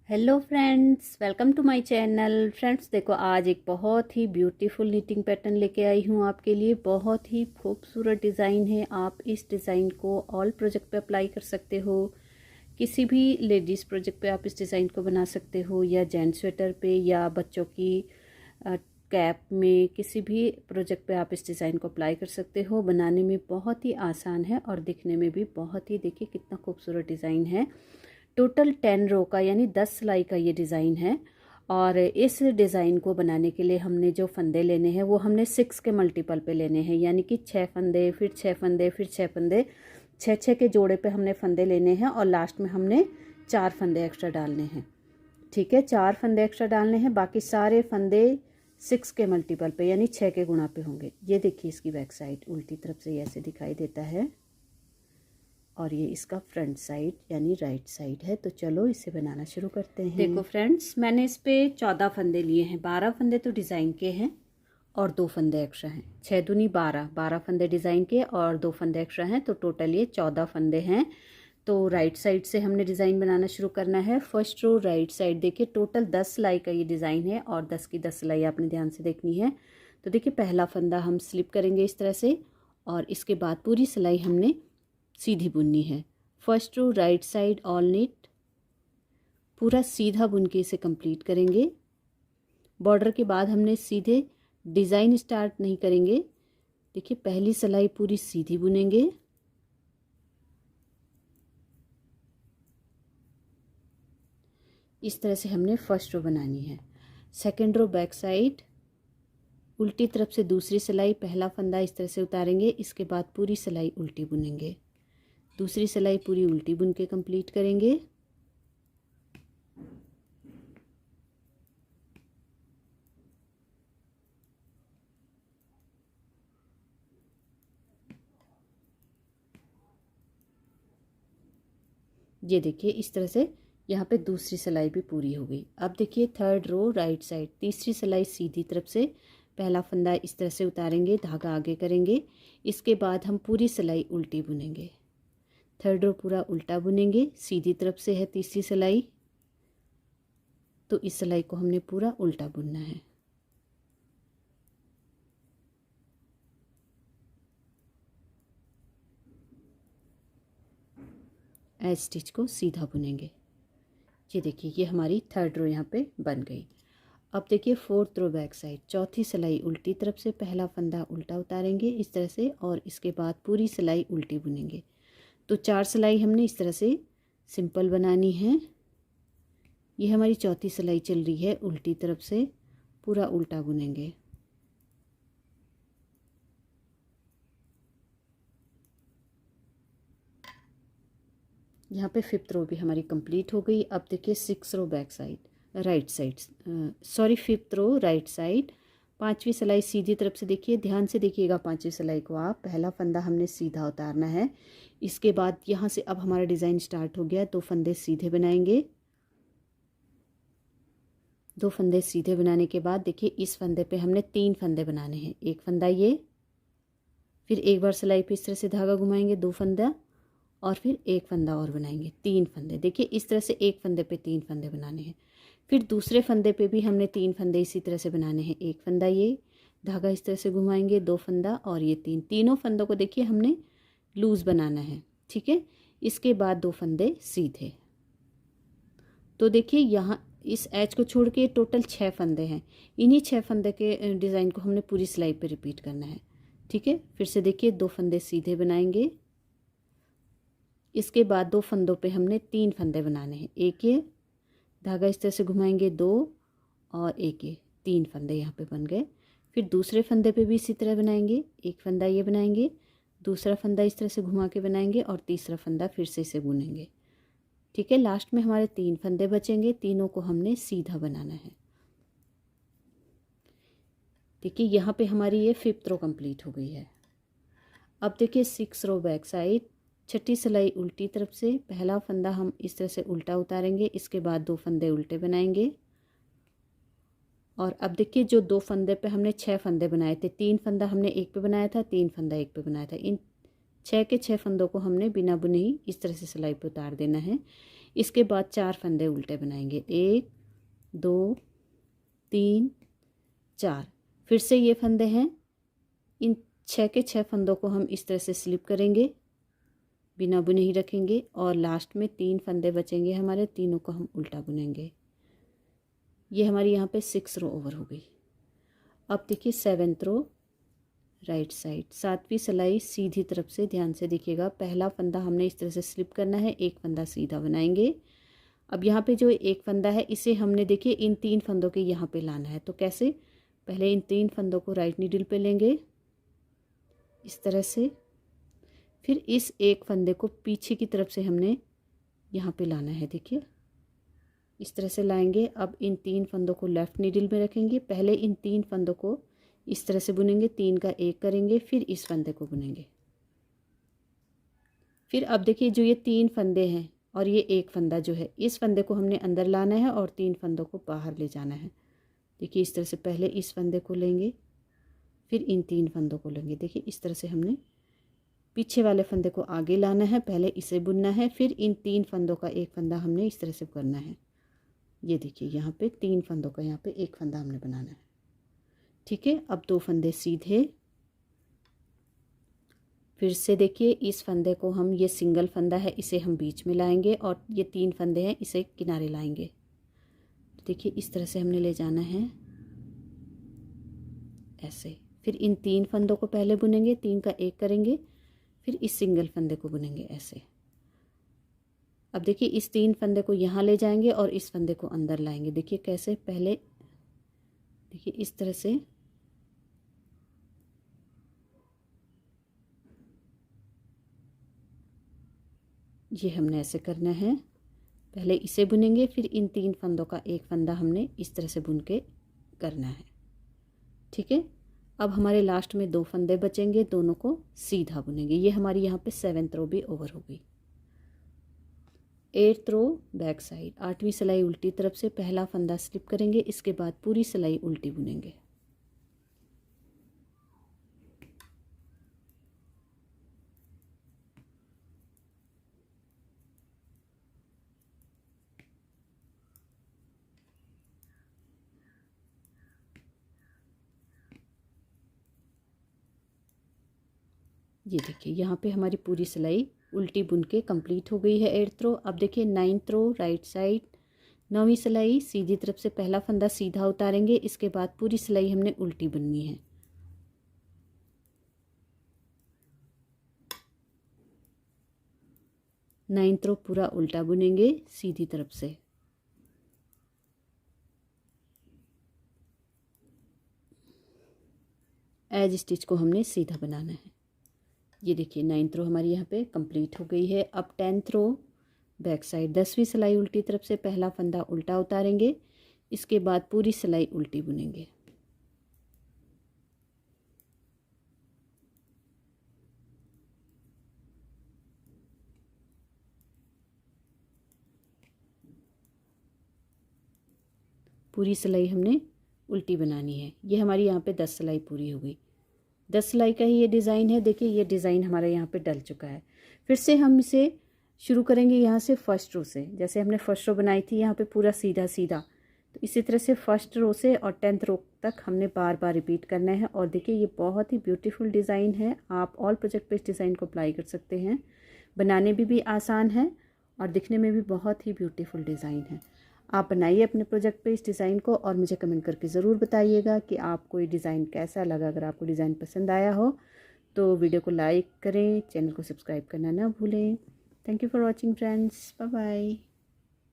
Hello friends, welcome to my channel. Friends देखो, आज एक बहुत ही ब्यूटीफुल नीटिंग पैटर्न लेके आई हूँ आपके लिए। बहुत ही खूबसूरत डिज़ाइन है। आप इस डिज़ाइन को ऑल प्रोजेक्ट पे अप्लाई कर सकते हो। किसी भी लेडीज़ प्रोजेक्ट पे आप इस डिज़ाइन को बना सकते हो, या जेंट्स स्वेटर पे, या बच्चों की कैप में, किसी भी प्रोजेक्ट पे आप इस डिज़ाइन को अप्लाई कर सकते हो। बनाने में बहुत ही आसान है और दिखने में भी बहुत ही, देखिए कितना खूबसूरत डिज़ाइन है। टोटल 10 रो का यानी 10 सिलाई का ये डिज़ाइन है। और इस डिज़ाइन को बनाने के लिए हमने जो फंदे लेने हैं वो हमने 6 के मल्टीपल पे लेने हैं, यानी कि 6 फंदे, फिर 6 फंदे, फिर 6 फंदे, 6 के जोड़े पे हमने फंदे लेने हैं। और लास्ट में हमने 4 फंदे एक्स्ट्रा डालने हैं। ठीक है, 4 फंदे एक्स्ट्रा डालने हैं। बाकी सारे फंदे 6 के मल्टीपल पे यानी 6 के गुणा पे होंगे। ये देखिए, इसकी बैक साइड उल्टी तरफ से ऐसे दिखाई देता है, और ये इसका फ्रंट साइड यानी राइट साइड है। तो चलो इसे बनाना शुरू करते हैं। देखो फ्रेंड्स, मैंने इस पे 14 फंदे लिए हैं। 12 फंदे तो डिज़ाइन के हैं और 2 फंदे एक्स्ट्रा हैं। 6 दूनी 12 फंदे डिज़ाइन के और 2 फंदे एक्स्ट्रा हैं, तो टोटल ये 14 फंदे हैं। तो राइट साइड से हमने डिज़ाइन बनाना शुरू करना है। फर्स्ट रो राइट साइड, देखिए टोटल 10 सिलाई का ये डिज़ाइन है, और 10 की 10 सिलाई आपने ध्यान से देखनी है। तो देखिए, पहला फंदा हम स्लिप करेंगे इस तरह से, और इसके बाद पूरी सिलाई हमने सीधी बुननी है। First row right side all knit पूरा सीधा बुन के इसे कंप्लीट करेंगे। बॉर्डर के बाद हमने सीधे डिज़ाइन स्टार्ट नहीं करेंगे। देखिए, पहली सिलाई पूरी सीधी बुनेंगे, इस तरह से हमने फर्स्ट रो बनानी है। सेकंड रो बैक साइड उल्टी तरफ से दूसरी सिलाई, पहला फंदा इस तरह से उतारेंगे, इसके बाद पूरी सिलाई उल्टी बुनेंगे, दूसरी सिलाई पूरी उल्टी बुन के कंप्लीट करेंगे। ये देखिए, इस तरह से यहाँ पे दूसरी सिलाई भी पूरी हो गई। अब देखिए, थर्ड रो राइट साइड तीसरी सिलाई सीधी तरफ से, पहला फंदा इस तरह से उतारेंगे, धागा आगे करेंगे, इसके बाद हम पूरी सिलाई उल्टी बुनेंगे। थर्ड रो पूरा उल्टा बुनेंगे, सीधी तरफ से है तीसरी सिलाई, तो इस सिलाई को हमने पूरा उल्टा बुनना है। एज स्टिच को सीधा बुनेंगे। ये देखिए, ये हमारी थर्ड रो यहाँ पे बन गई। अब देखिए, फोर्थ रो बैक साइड चौथी सिलाई उल्टी तरफ से, पहला फंदा उल्टा उतारेंगे इस तरह से, और इसके बाद पूरी सिलाई उल्टी बुनेंगे। तो 4 सिलाई हमने इस तरह से सिंपल बनानी है। ये हमारी चौथी सिलाई चल रही है, उल्टी तरफ से पूरा उल्टा बुनेंगे। यहाँ पे फिफ्थ रो भी हमारी कंप्लीट हो गई। अब देखिए, 6 row back side right side, sorry fifth row right side, पांचवी सिलाई सीधी तरफ से, देखिए ध्यान से देखिएगा पांचवी सिलाई को आप, पहला फंदा हमने सीधा उतारना है। इसके बाद यहाँ से अब हमारा डिज़ाइन स्टार्ट हो गया। 2 फंदे सीधे बनाएंगे। 2 फंदे सीधे बनाने के बाद देखिए, इस फंदे पे हमने 3 फंदे बनाने हैं। एक फंदा ये, फिर एक बार सिलाई पे इस तरह से धागा घुमाएंगे, 2 फंदा, और फिर एक फंदा और बनाएंगे, 3 फंदे। देखिए, इस तरह से एक फंदे पे 3 फंदे बनाने हैं। फिर दूसरे फंदे पे भी हमने 3 फंदे इसी तरह से बनाने हैं। एक फंदा ये, धागा इस तरह से घुमाएंगे, 2 फंदा, और ये तीनों फंदों को देखिए हमने लूज़ बनाना है। ठीक है, इसके बाद 2 फंदे सीधे। तो देखिए, यहाँ इस एच को छोड़ के टोटल 6 फंदे हैं। इन्हीं 6 फंदे के डिज़ाइन को हमने पूरी सिलाई पे रिपीट करना है। ठीक है, फिर से देखिए, 2 फंदे सीधे बनाएंगे, इसके बाद 2 फंदों पे हमने 3 फंदे बनाने हैं। एक ये, धागा इस तरह से घुमाएंगे, 2, और एक ये, 3 फंदे यहाँ पे बन गए। फिर दूसरे फंदे पे भी इसी तरह बनाएंगे, एक फंदा ये बनाएंगे, दूसरा फंदा इस तरह से घुमा के बनाएंगे, और तीसरा फंदा फिर से इसे बुनेंगे। ठीक है, लास्ट में हमारे 3 फंदे बचेंगे, तीनों को हमने सीधा बनाना है। देखिए, यहाँ पे हमारी ये फिफ्थ रो कंप्लीट हो गई है। अब देखिए, 6 रो बैक साइड छठी सिलाई उल्टी तरफ से, पहला फंदा हम इस तरह से उल्टा उतारेंगे, इसके बाद 2 फंदे उल्टे बनाएंगे। और अब देखिए, जो 2 फंदे पे हमने 6 फंदे बनाए थे, 3 फंदा हमने एक पे बनाया था, 3 फंदा एक पे बनाया था, इन 6 के 6 फंदों को हमने बिना बुने ही इस तरह से सिलाई पे उतार देना है। इसके बाद 4 फंदे उल्टे बनाएंगे, 1 2 3 4। फिर से ये फंदे हैं, इन 6 के 6 फंदों को हम इस तरह से स्लिप करेंगे, बिना बुने ही रखेंगे और लास्ट में 3 फंदे बचेंगे हमारे, तीनों को हम उल्टा बुनेंगे। ये हमारी यहाँ पे 6 रो ओवर हो गई। अब देखिए 7th रो राइट साइड, 7वीं सिलाई सीधी तरफ से ध्यान से देखिएगा। पहला फंदा हमने इस तरह से स्लिप करना है, एक फंदा सीधा बनाएंगे। अब यहाँ पे जो एक फंदा है इसे हमने देखिए इन 3 फंदों के यहाँ पे लाना है। तो कैसे, पहले इन 3 फंदों को राइट नीडल पे लेंगे इस तरह से, फिर इस एक फंदे को पीछे की तरफ से हमने यहाँ पे लाना है, देखिए इस तरह से लाएंगे। अब इन 3 फंदों को लेफ़्ट नीडल में रखेंगे, पहले इन 3 फंदों को इस तरह से बुनेंगे, 3 का 1 करेंगे, फिर इस फंदे को बुनेंगे। फिर अब देखिए जो ये 3 फंदे हैं और ये एक फंदा जो है, इस फंदे को हमने अंदर लाना है और 3 फंदों को बाहर ले जाना है। देखिए इस तरह से पहले इस फंदे को लेंगे, फिर इन 3 फंदों को लेंगे। देखिए इस तरह से हमने पीछे वाले फंदे को आगे लाना है, पहले इसे बुनना है, फिर इन 3 फंदों का एक फंदा हमने इस तरह से करना है। ये देखिए यहाँ पे 3 फंदों का यहाँ पे एक फंदा हमने बनाना है, ठीक है। अब 2 फंदे सीधे, फिर से देखिए इस फंदे को हम, ये सिंगल फंदा है इसे हम बीच में लाएंगे और ये 3 फंदे हैं इसे किनारे लाएंगे। देखिए इस तरह से हमने ले जाना है ऐसे। फिर इन 3 फंदों को पहले बुनेंगे, 3 का 1 करेंगे, फिर इस सिंगल फंदे को बुनेंगे ऐसे। अब देखिए इस 3 फंदे को यहाँ ले जाएंगे और इस फंदे को अंदर लाएंगे। देखिए कैसे, पहले देखिए इस तरह से ये हमने ऐसे करना है, पहले इसे बुनेंगे, फिर इन 3 फंदों का एक फंदा हमने इस तरह से बुन के करना है, ठीक है। अब हमारे लास्ट में 2 फंदे बचेंगे, दोनों को सीधा बुनेंगे। ये हमारी यहाँ पे 7th रो भी ओवर हो गई। 8th रो बैक साइड, 8वीं सिलाई उल्टी तरफ से पहला फंदा स्लिप करेंगे, इसके बाद पूरी सिलाई उल्टी बुनेंगे। ये देखिए यहाँ पे हमारी पूरी सिलाई उल्टी बुन के कंप्लीट हो गई है 8th रो। अब देखिए 9th रो राइट साइड, 9वीं सिलाई सीधी तरफ से पहला फंदा सीधा उतारेंगे, इसके बाद पूरी सिलाई हमने उल्टी बुननी है। नाइन्थ रो पूरा उल्टा बुनेंगे सीधी तरफ से। एज स्टिच को हमने सीधा बनाना है। ये देखिए 9th रो हमारी यहाँ पे कंप्लीट हो गई है। अब 10th रो बैक साइड, 10वीं सिलाई उल्टी तरफ से पहला फंदा उल्टा उतारेंगे, इसके बाद पूरी सिलाई उल्टी बुनेंगे। पूरी सिलाई हमने उल्टी बनानी है। ये हमारी यहाँ पे 10 सिलाई पूरी हो गई। 10 सिलाई का ही ये डिज़ाइन है। देखिए ये डिज़ाइन हमारे यहाँ पे डल चुका है। फिर से हम इसे शुरू करेंगे यहाँ से फर्स्ट रो से। जैसे हमने फर्स्ट रो बनाई थी यहाँ पे पूरा सीधा सीधा, तो इसी तरह से फर्स्ट रो से और 10th रो तक हमने बार बार रिपीट करना है। और देखिए ये बहुत ही ब्यूटीफुल डिज़ाइन है। आप ऑल प्रोजेक्ट पे इस डिज़ाइन को अप्लाई कर सकते हैं। बनाने में भी आसान है और दिखने में भी बहुत ही ब्यूटीफुल डिज़ाइन है। आप बनाइए अपने प्रोजेक्ट पे इस डिज़ाइन को और मुझे कमेंट करके ज़रूर बताइएगा कि आपको ये डिज़ाइन कैसा लगा। अगर आपको डिज़ाइन पसंद आया हो तो वीडियो को लाइक करें, चैनल को सब्सक्राइब करना ना भूलें। Thank you for watching friends, bye bye.